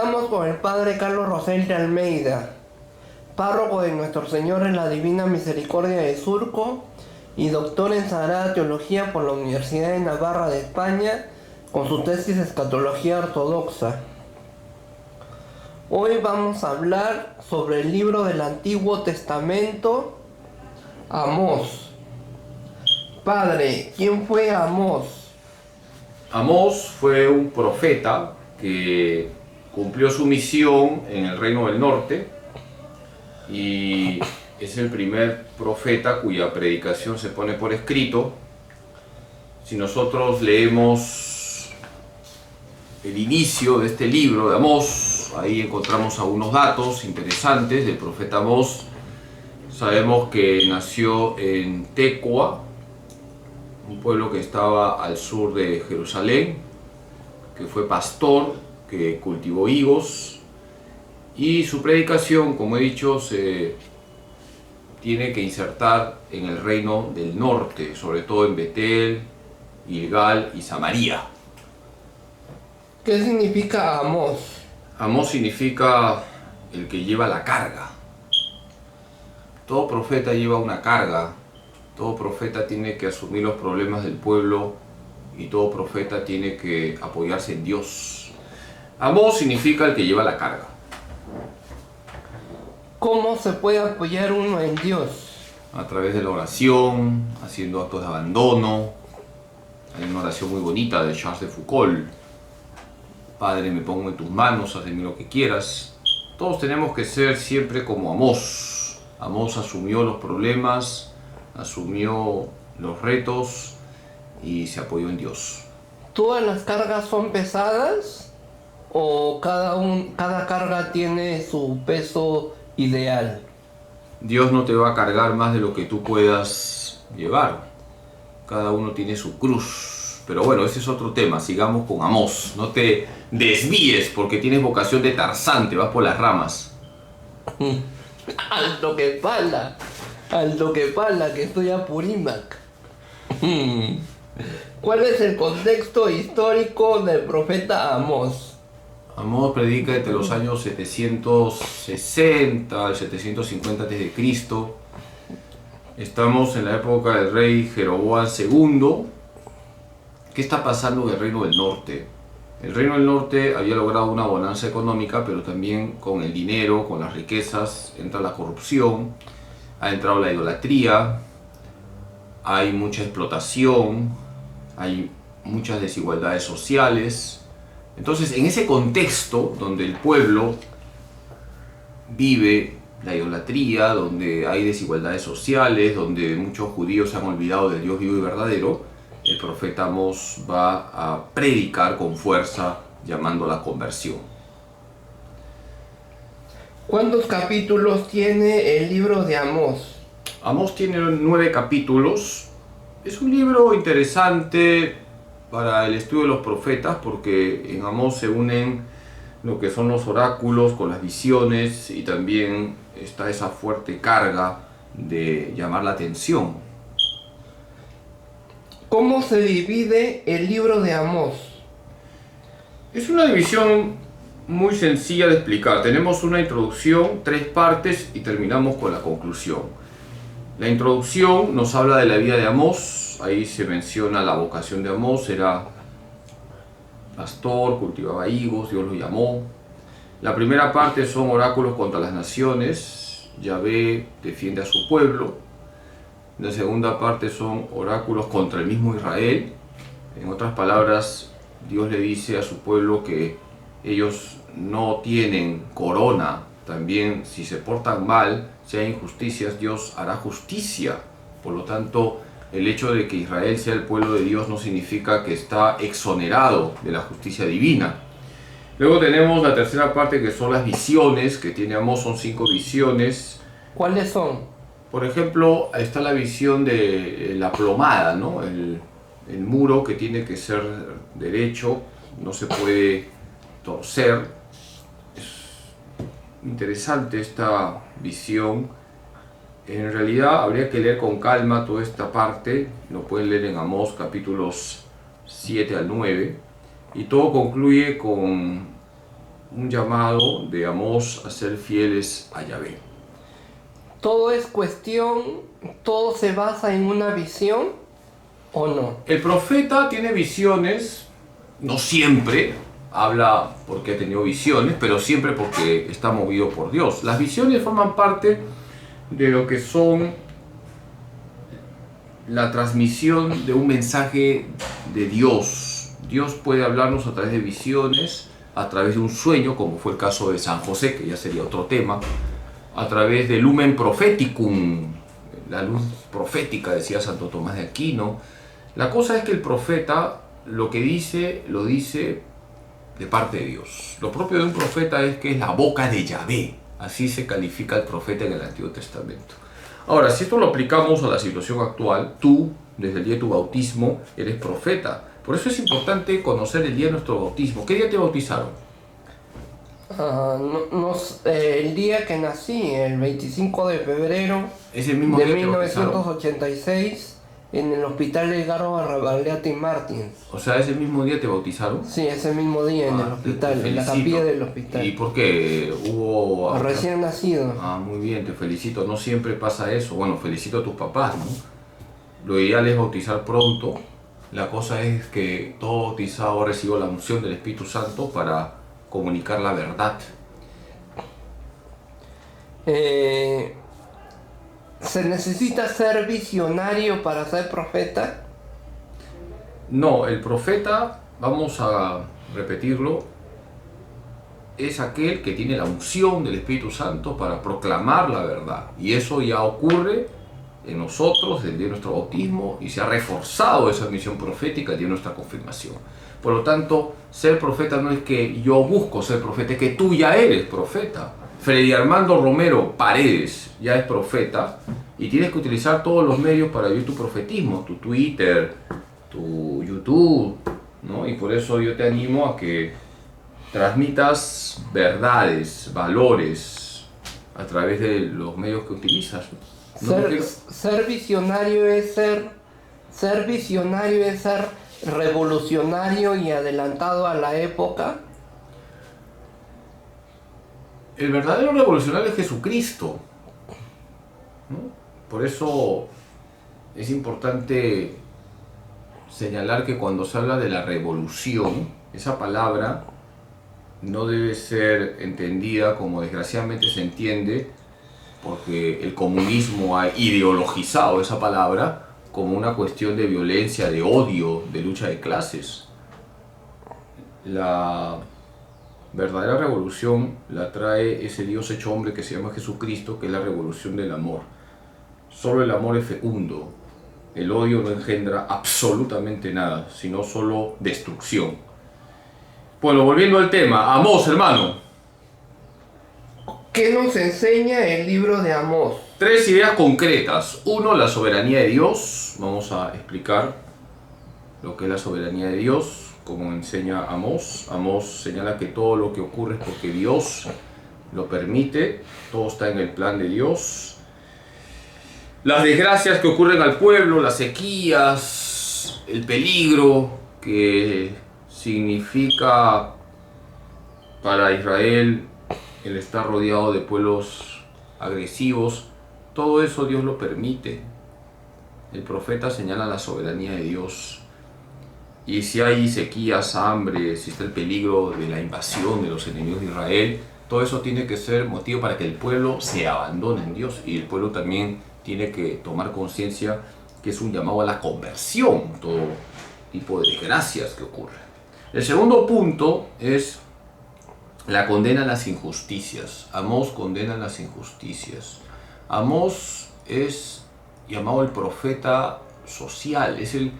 Estamos con el Padre Carlos Rosel de Almeida, párroco de Nuestro Señor en la Divina Misericordia de Surco y doctor en Sagrada Teología por la Universidad de Navarra de España, con su tesis Escatología Ortodoxa. Hoy vamos a hablar sobre el libro del Antiguo Testamento, Amós. Padre, ¿quién fue Amós? Amós fue un profeta que cumplió su misión en el Reino del Norte y es el primer profeta cuya predicación se pone por escrito. Si nosotros leemos el inicio de este libro de Amós, ahí encontramos algunos datos interesantes del profeta Amós. Sabemos que nació en Tecoa, un pueblo que estaba al sur de Jerusalén, que fue pastor, que cultivó higos, y su predicación, como he dicho, se tiene que insertar en el reino del norte, sobre todo en Betel, Gilgal y Samaria. ¿Qué significa Amós? Amós significa el que lleva la carga. Todo profeta lleva una carga. Todo profeta tiene que asumir los problemas del pueblo y todo profeta tiene que apoyarse en Dios. Amós significa el que lleva la carga. ¿Cómo se puede apoyar uno en Dios? A través de la oración, haciendo actos de abandono. Hay una oración muy bonita de Charles de Foucault. Padre, me pongo en tus manos, haz de mí lo que quieras. Todos tenemos que ser siempre como Amós. Amós asumió los problemas, asumió los retos y se apoyó en Dios. ¿Todas las cargas son pesadas o cada carga tiene su peso ideal? Dios no te va a cargar más de lo que tú puedas llevar. Cada uno tiene su cruz. Pero bueno, ese es otro tema. Sigamos con Amós. No te desvíes porque tienes vocación de Tarzán, te vas por las ramas. Alto que pala, que estoy a Purímac. ¿Cuál es el contexto histórico del profeta Amós? Amós predica entre los años 760 al 750 a.C. Estamos en la época del rey Jeroboam II. ¿Qué está pasando en el Reino del Norte? El Reino del Norte había logrado una bonanza económica, pero también con el dinero, con las riquezas, entra la corrupción, ha entrado la idolatría, hay mucha explotación, hay muchas desigualdades sociales. Entonces, en ese contexto donde el pueblo vive la idolatría, donde hay desigualdades sociales, donde muchos judíos se han olvidado del Dios vivo y verdadero, el profeta Amós va a predicar con fuerza, llamando a la conversión. ¿Cuántos capítulos tiene el libro de Amós? Amós tiene 9 capítulos. Es un libro interesante para el estudio de los profetas porque en Amós se unen lo que son los oráculos con las visiones y también está esa fuerte carga de llamar la atención. ¿Cómo se divide el libro de Amós? Es una división muy sencilla de explicar. Tenemos una introducción, 3 partes y terminamos con la conclusión. La introducción nos habla de la vida de Amós. Ahí se menciona la vocación de Amós. Era pastor, cultivaba higos, Dios lo llamó. La primera parte son oráculos contra las naciones. Yahvé defiende a su pueblo. La segunda parte son oráculos contra el mismo Israel. En otras palabras, Dios le dice a su pueblo que ellos no tienen corona. También si se portan mal, si hay injusticias, Dios hará justicia. Por lo tanto, el hecho de que Israel sea el pueblo de Dios no significa que está exonerado de la justicia divina. Luego tenemos la tercera parte que son las visiones que tiene Amós, son 5 visiones. ¿Cuáles son? Por ejemplo, está la visión de la plomada, ¿no? El muro que tiene que ser derecho, no se puede torcer. Es interesante esta visión. En realidad habría que leer con calma toda esta parte, lo pueden leer en Amós capítulos 7 al 9, y todo concluye con un llamado de Amós a ser fieles a Yahvé. ¿Todo es cuestión, todo se basa en una visión o no? El profeta tiene visiones, no siempre habla porque ha tenido visiones, pero siempre porque está movido por Dios. Las visiones forman parte de lo que son la transmisión de un mensaje de Dios. Dios puede hablarnos a través de visiones, a través de un sueño, como fue el caso de San José, que ya sería otro tema, a través del lumen propheticum, la luz profética, decía Santo Tomás de Aquino. La cosa es que el profeta lo que dice, lo dice de parte de Dios. Lo propio de un profeta es que es la boca de Yahvé. Así se califica al profeta en el Antiguo Testamento. Ahora, si esto lo aplicamos a la situación actual, tú, desde el día de tu bautismo, eres profeta. Por eso es importante conocer el día de nuestro bautismo. ¿Qué día te bautizaron? El día que nací, el 25 de febrero Ese mismo de día te bautizaron. 1986, en el hospital Edgardo Barraleati Martins. O sea, ese mismo día te bautizaron. Sí, ese mismo día en el hospital, en la capilla del hospital. ¿Y por qué? Hubo... Recién nacido. Muy bien, te felicito. No siempre pasa eso. Bueno, felicito a tus papás, ¿no? Lo ideal es bautizar pronto. La cosa es que todo bautizado reciba la unción del Espíritu Santo para comunicar la verdad. ¿Se necesita ser visionario para ser profeta? No, el profeta, vamos a repetirlo, es aquel que tiene la unción del Espíritu Santo para proclamar la verdad. Y eso ya ocurre en nosotros desde nuestro bautismo y se ha reforzado esa misión profética desde nuestra confirmación. Por lo tanto, ser profeta no es que yo busco ser profeta, es que tú ya eres profeta. Freddy Armando Romero Paredes ya es profeta y tienes que utilizar todos los medios para vivir tu profetismo, tu Twitter, tu YouTube, ¿no? Y por eso yo te animo a que transmitas verdades, valores a través de los medios que utilizas. Ser visionario es ser visionario es ser revolucionario y adelantado a la época. El verdadero revolucionario es Jesucristo, ¿no? Por eso es importante señalar que cuando se habla de la revolución, esa palabra no debe ser entendida como desgraciadamente se entiende, porque el comunismo ha ideologizado esa palabra como una cuestión de violencia, de odio, de lucha de clases. La verdadera revolución la trae ese Dios hecho hombre que se llama Jesucristo, que es la revolución del amor. Solo el amor es fecundo. El odio no engendra absolutamente nada, sino solo destrucción. Bueno, volviendo al tema, Amós, hermano. ¿Qué nos enseña el libro de Amós? 3 ideas concretas. 1, la soberanía de Dios. Vamos a explicar lo que es la soberanía de Dios, como enseña Amós. Amós señala que todo lo que ocurre es porque Dios lo permite, todo está en el plan de Dios. Las desgracias que ocurren al pueblo, las sequías, el peligro que significa para Israel el estar rodeado de pueblos agresivos, todo eso Dios lo permite. El profeta señala la soberanía de Dios. Y si hay sequías, hambre, si está el peligro de la invasión de los enemigos de Israel, todo eso tiene que ser motivo para que el pueblo se abandone en Dios. Y el pueblo también tiene que tomar conciencia que es un llamado a la conversión, todo tipo de desgracias que ocurren. El segundo punto es la condena a las injusticias. Amós condena las injusticias. Amós es llamado el profeta social, es el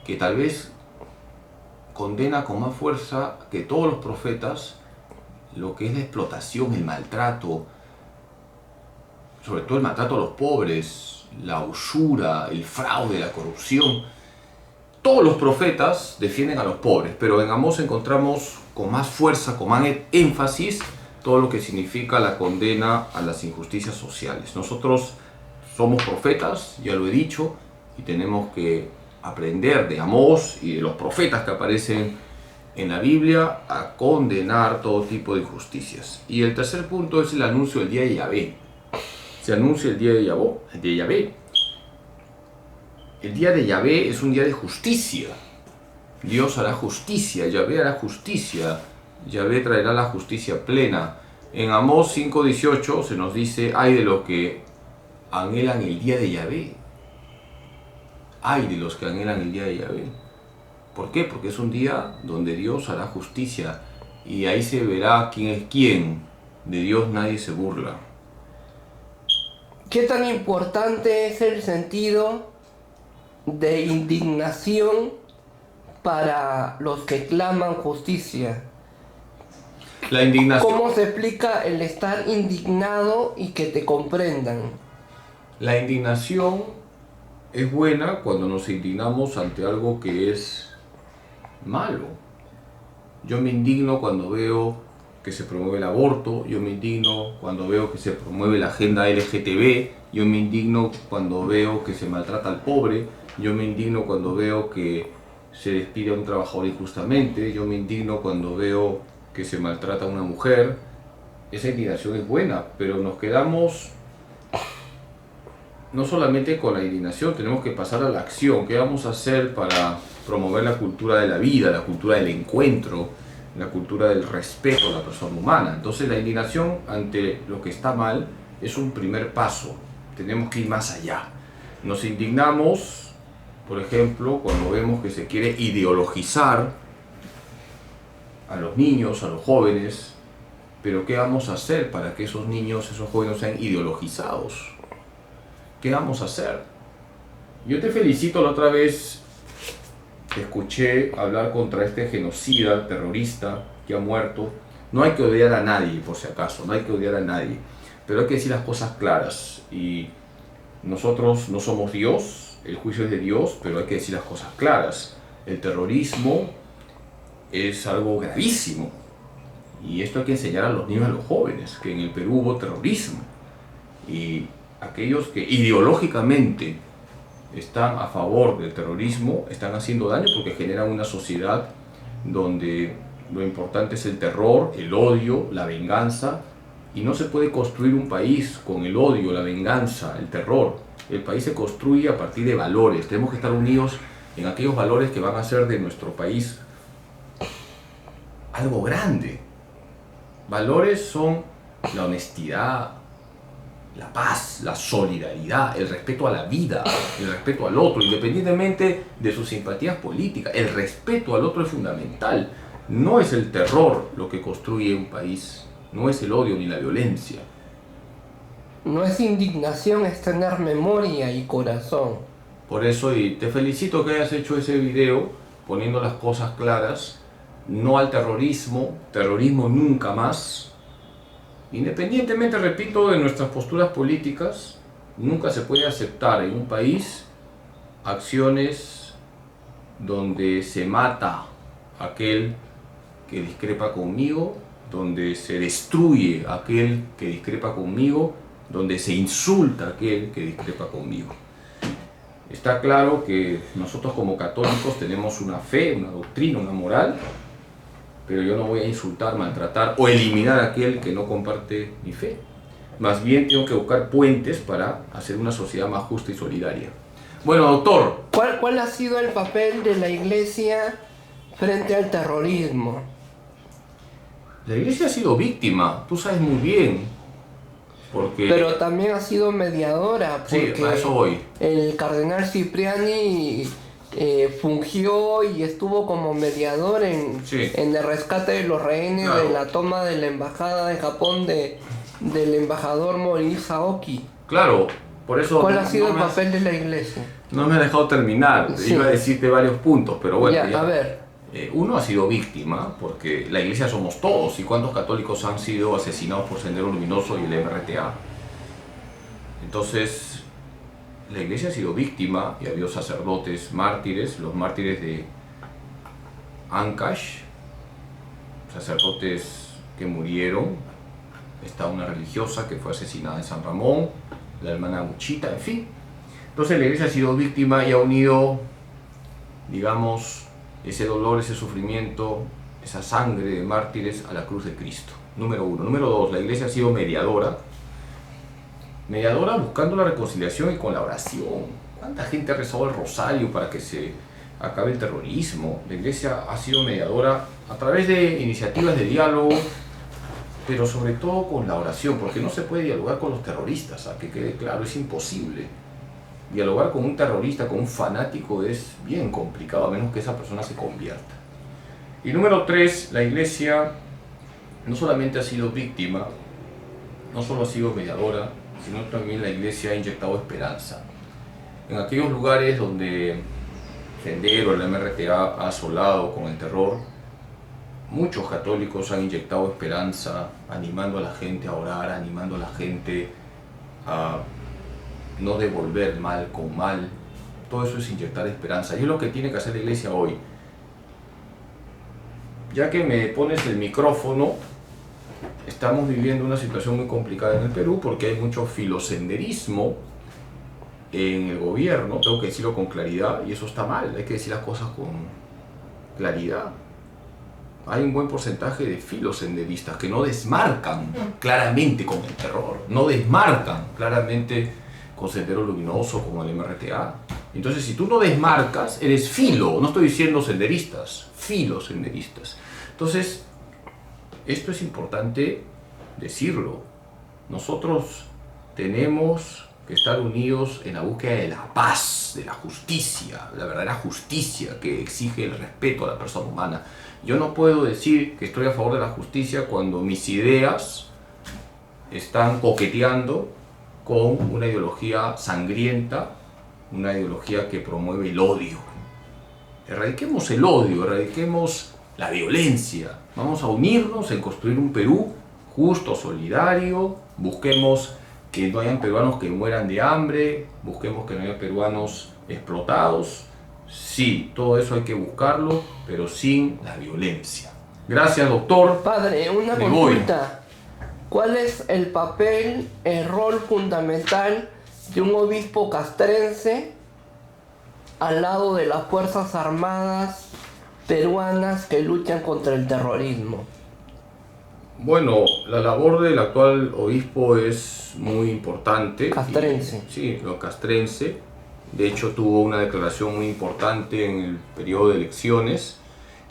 que tal vez condena con más fuerza que todos los profetas lo que es la explotación, el maltrato, sobre todo el maltrato a los pobres, la usura, el fraude, la corrupción. Todos los profetas defienden a los pobres, pero en Amós encontramos con más fuerza, con más énfasis, todo lo que significa la condena a las injusticias sociales. Nosotros somos profetas, ya lo he dicho, y tenemos que aprender de Amós y de los profetas que aparecen en la Biblia a condenar todo tipo de injusticias. Y el tercer punto es el anuncio del día de Yahvé. Se anuncia el día de Yahvé. El día de Yahvé es un día de justicia. Dios hará justicia, Yahvé hará justicia. Yahvé traerá la justicia plena. En Amós 5:18 se nos dice: ay de los que anhelan el día de Yahvé. Ay de los que anhelan el día de Yahvé. ¿Por qué? Porque es un día donde Dios hará justicia y ahí se verá quién es quién. De Dios nadie se burla. ¿Qué tan importante es el sentido de indignación para los que claman justicia? La indignación. ¿Cómo se explica el estar indignado y que te comprendan? La indignación es buena cuando nos indignamos ante algo que es malo. Yo me indigno cuando veo que se promueve el aborto, yo me indigno cuando veo que se promueve la agenda LGTB, yo me indigno cuando veo que se maltrata al pobre, yo me indigno cuando veo que se despide a un trabajador injustamente, yo me indigno cuando veo que se maltrata a una mujer. Esa indignación es buena, pero nos quedamos no solamente con la indignación, tenemos que pasar a la acción. ¿Qué vamos a hacer para promover la cultura de la vida, la cultura del encuentro, la cultura del respeto a la persona humana? Entonces la indignación ante lo que está mal es un primer paso. Tenemos que ir más allá. Nos indignamos, por ejemplo, cuando vemos que se quiere ideologizar a los niños, a los jóvenes, pero ¿qué vamos a hacer para que esos niños, esos jóvenes sean ideologizados? ¿Qué vamos a hacer? Yo te felicito, la otra vez te escuché hablar contra este genocida, terrorista que ha muerto. No hay que odiar a nadie, por si acaso, no hay que odiar a nadie, pero hay que decir las cosas claras. Y nosotros no somos Dios, el juicio es de Dios, pero hay que decir las cosas claras. El terrorismo es algo gravísimo. Y esto hay que enseñar a los niños y a los jóvenes, que en el Perú hubo terrorismo. Y aquellos que ideológicamente están a favor del terrorismo están haciendo daño porque generan una sociedad donde lo importante es el terror, el odio, la venganza. Y no se puede construir un país con el odio, la venganza, el terror. El país se construye a partir de valores. Tenemos que estar unidos en aquellos valores que van a hacer de nuestro país algo grande. Valores son la honestidad, la paz, la solidaridad, el respeto a la vida, el respeto al otro, independientemente de sus simpatías políticas. El respeto al otro es fundamental. No es el terror lo que construye un país, no es el odio ni la violencia. No es indignación, es tener memoria y corazón. Por eso, y te felicito que hayas hecho ese video poniendo las cosas claras. No al terrorismo, terrorismo nunca más. Independientemente, repito, de nuestras posturas políticas, nunca se puede aceptar en un país acciones donde se mata a aquel que discrepa conmigo, donde se destruye a aquel que discrepa conmigo, donde se insulta a aquel que discrepa conmigo. Está claro que nosotros como católicos tenemos una fe, una doctrina, una moral, pero yo no voy a insultar, maltratar o eliminar a aquel que no comparte mi fe. Más bien tengo que buscar puentes para hacer una sociedad más justa y solidaria. Bueno, doctor. ¿Cuál ha sido el papel de la Iglesia frente al terrorismo? La Iglesia ha sido víctima, tú sabes muy bien. Porque... Pero también ha sido mediadora, porque sí, a eso voy. El cardenal Cipriani fungió y estuvo como mediador en el rescate de los rehenes, claro, de la toma de la embajada de Japón del embajador Maurice Aoki. Claro, por eso... ¿Cuál ha sido el papel de la Iglesia? No me ha dejado terminar, sí. Iba a decirte varios puntos, pero bueno. Ya. A ver. Uno ha sido víctima, porque la Iglesia somos todos, y cuántos católicos han sido asesinados por Sendero Luminoso y el MRTA. Entonces, la Iglesia ha sido víctima, y ha habido sacerdotes mártires, los mártires de Ancash, sacerdotes que murieron. Está una religiosa que fue asesinada en San Ramón, la hermana Muchita, en fin. Entonces la Iglesia ha sido víctima y ha unido, digamos, ese dolor, ese sufrimiento esa sangre de mártires a la cruz de Cristo. Número 1. Número 2, la iglesia ha sido mediadora buscando la reconciliación y con la oración. ¿Cuánta gente ha rezado el rosario para que se acabe el terrorismo? La iglesia ha sido mediadora a través de iniciativas de diálogo, pero sobre todo con la oración, porque no se puede dialogar con los terroristas, que quede claro, es imposible. Dialogar con un terrorista, con un fanático, es bien complicado, a menos que esa persona se convierta. Y número 3, la iglesia no solamente ha sido víctima, no solo ha sido mediadora, sino también la iglesia ha inyectado esperanza. En aquellos lugares donde Sendero, el MRTA, ha asolado con el terror, muchos católicos han inyectado esperanza, animando a la gente a orar, animando a la gente a no devolver mal con mal. Todo eso es inyectar esperanza. Y es lo que tiene que hacer la iglesia hoy. Ya que me pones el micrófono, estamos viviendo una situación muy complicada en el Perú porque hay mucho filosenderismo en el gobierno, tengo que decirlo con claridad, y eso está mal, hay que decir las cosas con claridad. Hay un buen porcentaje de filosenderistas que no desmarcan claramente con el terror, no desmarcan claramente con Sendero Luminoso, como el MRTA. Entonces, si tú no desmarcas, eres filo, no estoy diciendo senderistas, filosenderistas. Entonces, esto es importante decirlo. Nosotros tenemos que estar unidos en la búsqueda de la paz, de la justicia, la verdadera justicia que exige el respeto a la persona humana. Yo no puedo decir que estoy a favor de la justicia cuando mis ideas están coqueteando con una ideología sangrienta, una ideología que promueve el odio. Erradiquemos el odio, erradiquemos la violencia. Vamos a unirnos en construir un Perú justo, solidario. Busquemos que no hayan peruanos que mueran de hambre, busquemos que no haya peruanos explotados. Sí, todo eso hay que buscarlo, pero sin la violencia. Gracias, doctor. Padre, una consulta. ¿Cuál es el papel, el rol fundamental de un obispo castrense al lado de las Fuerzas Armadas peruanas que luchan contra el terrorismo? Bueno, la labor del actual obispo es muy importante. Castrense. Sí, lo castrense. De hecho, tuvo una declaración muy importante en el periodo de elecciones.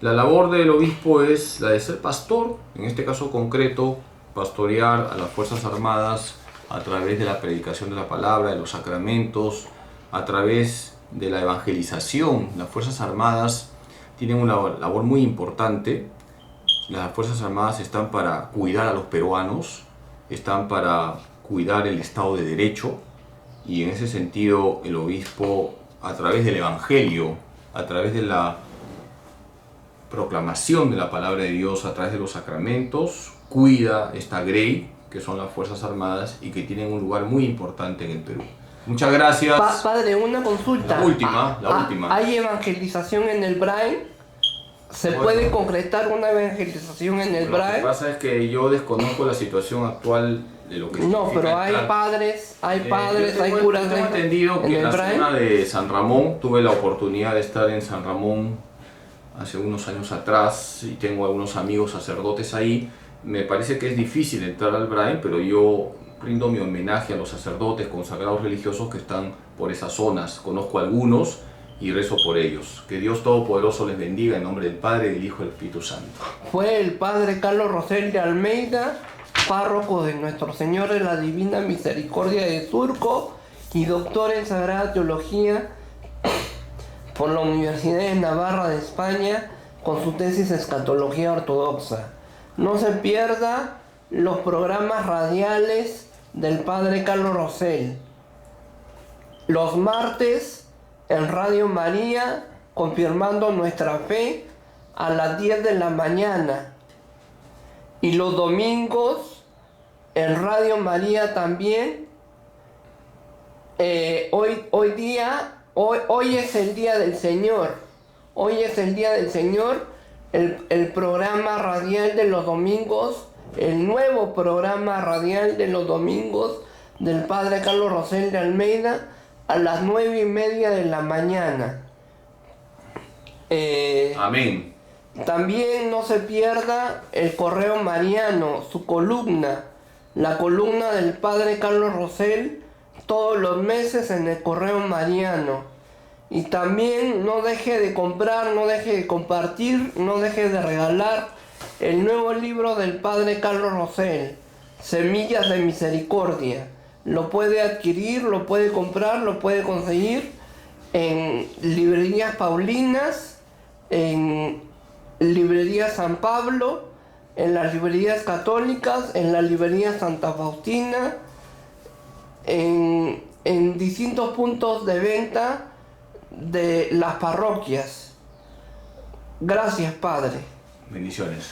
La labor del obispo es la de ser pastor, en este caso concreto, pastorear a las Fuerzas Armadas a través de la predicación de la palabra, de los sacramentos, a través de la evangelización. Las Fuerzas Armadas tienen una labor muy importante. Las Fuerzas Armadas están para cuidar a los peruanos, están para cuidar el Estado de Derecho, y en ese sentido el obispo, a través del Evangelio, a través de la proclamación de la palabra de Dios, a través de los sacramentos, cuida esta grey, que son las Fuerzas Armadas y que tienen un lugar muy importante en el Perú. Muchas gracias. Padre, una consulta. La última. ¿Hay evangelización en el Braille? ¿Se puede concretar una evangelización en el Braille? Lo que pasa es que yo desconozco la situación actual de lo que no, pero hay padres, hay curas tengo entendido que en la zona de San Ramón, tuve la oportunidad de estar en San Ramón hace unos años atrás y tengo algunos amigos sacerdotes ahí. Me parece que es difícil entrar al Braille, pero yo rindo mi homenaje a los sacerdotes consagrados religiosos que están por esas zonas. Conozco a algunos y rezo por ellos. Que Dios Todopoderoso les bendiga en nombre del Padre, del Hijo y del Espíritu Santo. Fue el Padre Carlos Rosel de Almeida, párroco de Nuestro Señor de la Divina Misericordia de Surco y doctor en Sagrada Teología por la Universidad de Navarra de España con su tesis Escatología Ortodoxa. No se pierda los programas radiales del Padre Carlos Rosel. Los martes en Radio María, confirmando nuestra fe, a las 10 de la mañana. Y los domingos en Radio María también. Hoy es el Día del Señor. Hoy es el Día del Señor. El programa radial de los domingos, el nuevo programa radial de los domingos del Padre Carlos Rosel de Almeida a las 9:30 de la mañana. Amén. También no se pierda el Correo Mariano, su columna, la columna del padre Carlos Rosell, todos los meses en el Correo Mariano. Y también no deje de comprar, no deje de compartir, no deje de regalar el nuevo libro del padre Carlos Rosell, Semillas de Misericordia. Lo puede adquirir, lo puede comprar, lo puede conseguir en librerías Paulinas, en librería San Pablo, en las librerías católicas, en la librería Santa Faustina, en distintos puntos de venta de las parroquias. Gracias, Padre. Bendiciones.